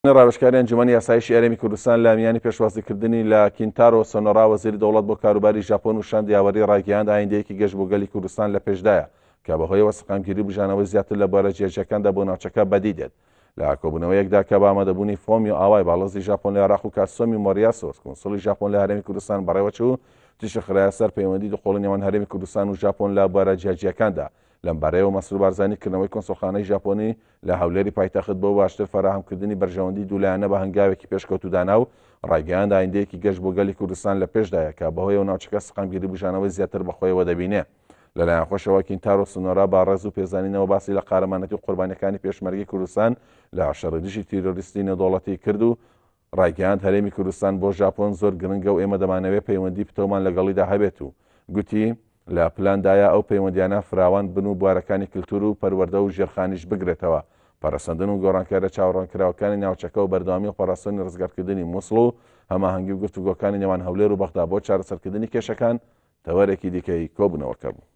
ڕاوێژکاری ئەنجومەنی یاسایشی هەرێمی کوردستان لە میانی پێشوازیکردنی لە کینتارۆ سۆنۆرا وەزیری دەوڵەت بۆ کاروباری ژاپۆن و شان دیاوەری ڕاگەیاند ئایندەیەکی گەشت بۆ گەلی کوردستان لە پێشدایە کە بەهۆی وەسەقامگیری بژانەوەی زیاتر لە بوارە جێرجەکاندا بۆ ناوچەکە بەدی دێت. لە کۆبوونەوەیەکدا کە بە ئامادەبوونی فۆمی و ئاوای باڵەزی ژاپۆن لە عێراق و کاتسۆمی مۆریاسۆس کۆنسڵی ژاپۆن لە هەرێمی کوردستان بەڕێوەچوو تیشەخرایە سەر پەیوەندی دخۆڵی نێوان هەرێمی کوردستان و ژاپۆن لە بوارە جیاجیەکاندا. لەم بارەیەوە مەسرور بارزانیکردنەوەی کۆنسڵخانەی ژاپۆنی لە هەولێری پایتەخت بۆ باشتر فراهەمکردنی بەرژەوەندی دوولایەنە بە هەنگاوێکی پێشکەوتودانا و ڕاگەیاند ئایندەیەکی گەشت بۆ گەلی کوردستان لە پێشدایە کە بەهۆیەوە ناوچەکە سەقامگیری بژانەوەی زیاتر بەخۆیەوە دەبینێ. لەلایەن خۆشەوە کینتارۆ سۆنۆرا باڕێز و پێزانینەوە باسی لە قارەمانەتی و قوربانیەکانی پێشمەرگی کوردستان لە شەڕەدژی تیرۆریستی نێودەوڵەتی کرد و ڕاگەیاند هەرێمی کوردستان بۆ ژاپۆن زۆر گرنگە و ئێمە دەمانەوێت پەیوەندی پتەومان لەگەڵیدا هەبێت و گوتی لە پلاندایە ئەو پەیوەندیانە فراوان بن و بوارەکانی کللتور و پەروەردە و ژێرخانیش بگرێتەوە. پەرەسەندن و گۆڕانکارە چاوەڕوانکراوەکانی ناوچەکە و بەردەوامی و پاراستنی ڕزگارکردنی مووسڵ و هەماهەنگی و گفتوگۆکانی نێوان هەولێر و بەغدا بۆ چارەسەرکردنی کێشەکان تەوەرێکی دیکەی کۆبوونەوەکە بوو.